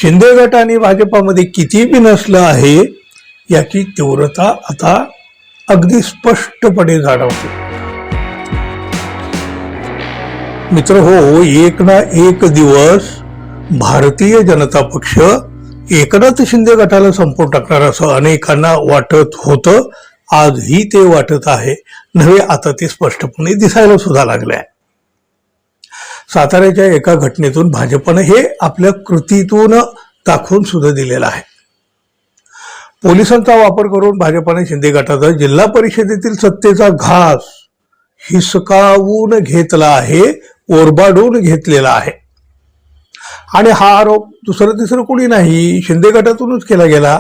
शिंदे गट आणि भाजपामध्ये किती बिनसलं आहे याची तीव्रता आता अगदी स्पष्टपणे जाणवते. मित्र हो, एक ना एक दिवस भारतीय जनता पक्ष एकनाथ शिंदे गटाला संपवून टाकणार असं अनेकांना वाटत होतं. आजही ते वाटत आहे, नव्हे आता ते स्पष्टपणे दिसायला सुद्धा लागले आहे. साताऱ्याच्या एका घटनेतून भाजपनं हे आपल्या कृतीतून दाखवून सुद्धा दिलेलं आहे. पोलिसांचा वापर करून भाजपने शिंदे गटाचा जिल्हा परिषदेतील सत्तेचा घास हिसकावून घेतला आहे, ओरबाडून घेतलेला आहे. आणि हा आरोप दुसरं तिसरं कोणी नाही, शिंदे गटातूनच केला गेला.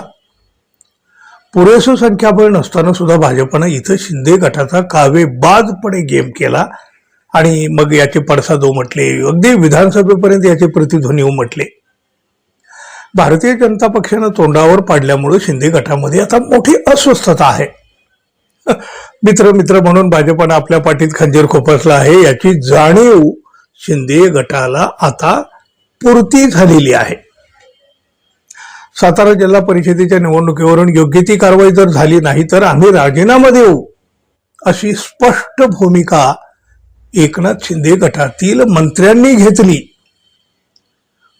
पुरेसं संख्याबळ नसताना सुद्धा भाजपनं इथं शिंदे गटाचा कावेबाजपणे गेम केला आणि मग याचे पडसाद उमटले, अगदी विधानसभेपर्यंत याचे प्रतिध्वनी उमटले. भारतीय जनता पक्षानं तोंडावर पाडल्यामुळे शिंदे गटामध्ये आता मोठी अस्वस्थता आहे. मित्र मित्र म्हणून भाजपनं आपल्या पाठीत खंजीर खोपसला आहे याची जाणीव शिंदे गटाला आता पुरती झालेली आहे. सातारा जिल्हा परिषदेच्या निवडणुकीवरून योग्य ती कारवाई जर झाली नाही तर आम्ही राजीनामा देऊ अशी स्पष्ट भूमिका एकनाथ शिंदे गटातील मंत्र्यांनी घेतली.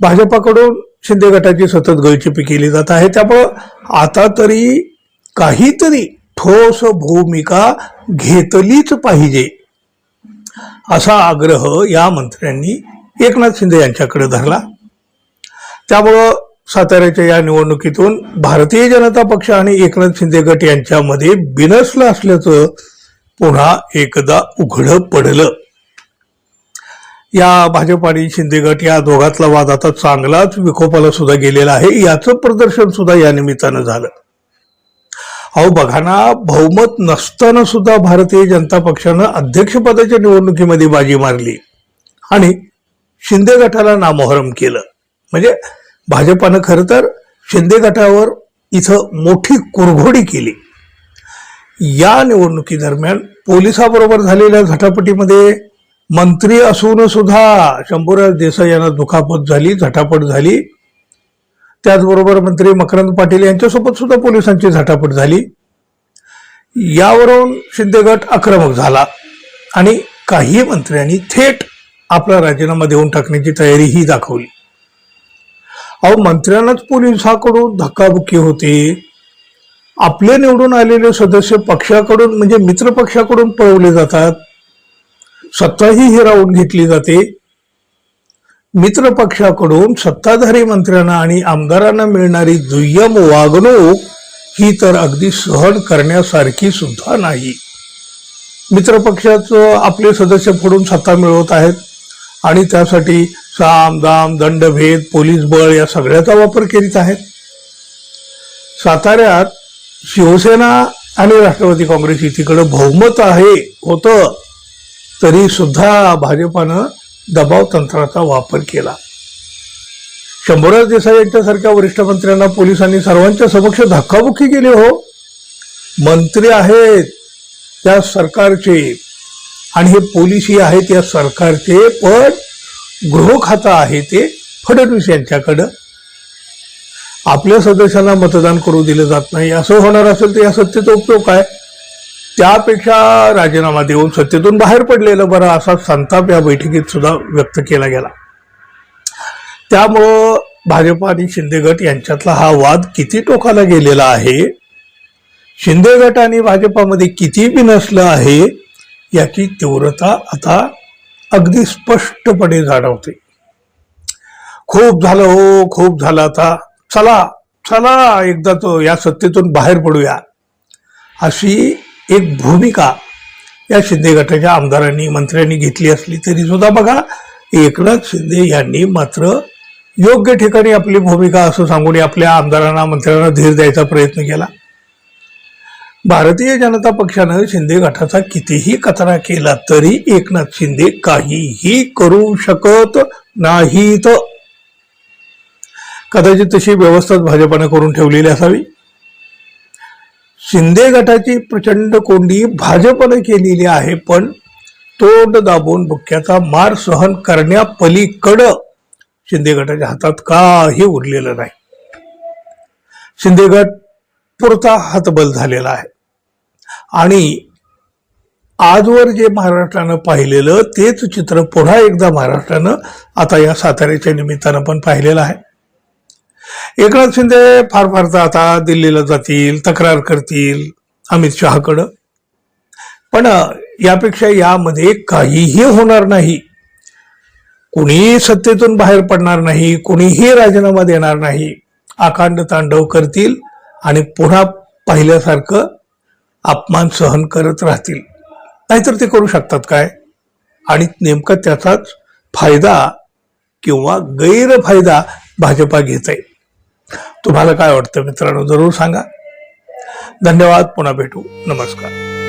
भाजपाकडून शिंदे गटाची सतत गळचेपी केली जात आहे, त्यामुळं आता तरी काहीतरी ठोस भूमिका घेतलीच पाहिजे असा आग्रह या मंत्र्यांनी एकनाथ शिंदे यांच्याकडे धरला. त्यामुळं साताऱ्याच्या या निवडणुकीतून भारतीय जनता पक्ष आणि एकनाथ शिंदे गट यांच्यामध्ये बिनसलं असल्याचं पुन्हा एकदा उघडं पडलं. या भाजप आणि शिंदे गट या दोघातला वाद आता चांगलाच विकोपाला सुद्धा गेलेला आहे. याचं प्रदर्शन सुद्धा या निमित्तानं झालं. अहो बघा ना, बहुमत नसताना सुद्धा भारतीय जनता पक्षानं अध्यक्षपदाच्या निवडणुकीमध्ये बाजी मारली आणि शिंदे गटाला नामोहरम केलं. म्हणजे भाजपानं खरं तर शिंदे गटावर इथं मोठी कुरघोडी केली. या निवडणुकीदरम्यान पोलिसाबरोबर झालेल्या झटापटीमध्ये मंत्री असून सुद्धा शंभूराज देसाई यांना दुखापत झाली, झटापट झाली. त्याचबरोबर मंत्री मकरंद पाटील यांच्यासोबत सुद्धा पोलिसांची झटापट झाली. यावरून शिंदे गट आक्रमक झाला आणि काही मंत्र्यांनी थेट आपला राजीनामा देऊन टाकण्याची तयारीही दाखवली. अहो मंत्र्यांनाच पोलिसांकडून धक्काबुक्की होते. आपले निवडून आलेले सदस्य पक्षाकडून म्हणजे मित्र पक्षाकडून पळवले जातात, सत्ताही हिरावून घेतली जाते. मित्र पक्षाकडून सत्ताधारी मंत्र्यांना आणि आमदारांना मिळणारी दुय्यम वागणूक ही तर अगदी सहन करण्यासारखी सुद्धा नाही. मित्र पक्षाचं आपले सदस्य फोडून सत्ता मिळवत आहेत आणि त्यासाठी साम दाम दंडभेद पोलीस बळ या सगळ्याचा वापर करीत आहेत. साताऱ्यात शिवसेना आणि राष्ट्रवादी काँग्रेस एकीकडे बहुमत आहे होतं तरी सुद्धा भाजपानं दबाव तंत्राचा वापर केला. शंभूराज देसाई यांच्यासारख्या वरिष्ठ मंत्र्यांना पोलिसांनी सर्वांच्या समक्ष धक्काबुक्की केली. हो, मंत्री आहेत त्या सरकारचे आणि हे पोलिसही आहेत या सरकारचे, पण गृह खातं आहे ते फडणवीस यांच्याकडं. आपल्या सदस्यांना मतदान करू दिलं जात नाही, असं होणार असेल तर या सत्तेचा उपयोग काय? त्यापेक्षा राजीनामा देऊन सत्तेतून बाहेर पडलेलं बरं असा संताप या बैठकीत सुद्धा व्यक्त केला गेला. त्यामुळं भाजप आणि शिंदे गट यांच्यातला हा वाद किती टोकाला गेलेला आहे, शिंदे गट आणि भाजपामध्ये किती बिनसलं आहे याची तीव्रता आता अगदी स्पष्टपणे जाणवते. खूप झालं हो, खूप झालं, आता चला चला एकदा तो या सत्तेतून बाहेर पडूया अशी एक भूमिका या शिंदे गटाच्या आमदारांनी मंत्र्यांनी घेतली असली तरी सुद्धा बघा एकनाथ शिंदे यांनी मात्र योग्य ठिकाणी आपली भूमिका असं सांगून आपल्या आमदारांना मंत्र्यांना धीर द्यायचा प्रयत्न केला. भारतीय जनता पक्षानं शिंदे गटाचा कितीही कचरा केला तरी एकनाथ शिंदे काहीही करू शकत नाहीत. कदाचित तशी व्यवस्था भाजपानं करून ठेवलेली असावी. शिंदे गटाची प्रचंड कोंडी भाजपने केलेली आहे, पण तोंड दाबून बुक्क्याचा मार सहन करण्यापलीकडं शिंदे गटाच्या हातात काही उरलेलं नाही. शिंदे गट पुरता हतबल झालेला आहे. आणि आजवर जे महाराष्ट्रानं पाहिलेलं तेच चित्र पुन्हा एकदा महाराष्ट्रानं आता या साताऱ्याच्या निमित्तानं पण पाहिलेलं आहे. एकनाथ शिंदे फार फार तर आता दिल्लीला जातील, तक्रार करतील अमित शहाकडं. पण यापेक्षा यामध्ये काहीही होणार नाही. कुणीही सत्तेतून बाहेर पडणार नाही, कुणीही राजीनामा देणार नाही. अखंड तांडव करतील आणि पुन्हा पहिल्यासारखं अपमान सहन करत राहतील. नाहीतर ते करू शकतात काय? आणि नेमका त्याचाच फायदा किंवा गैरफायदा भाजपा घेत आहे. तुम्हाला काय वाटतं मित्रांनो, जरूर सांगा. धन्यवाद. पुन्हा भेटू. नमस्कार.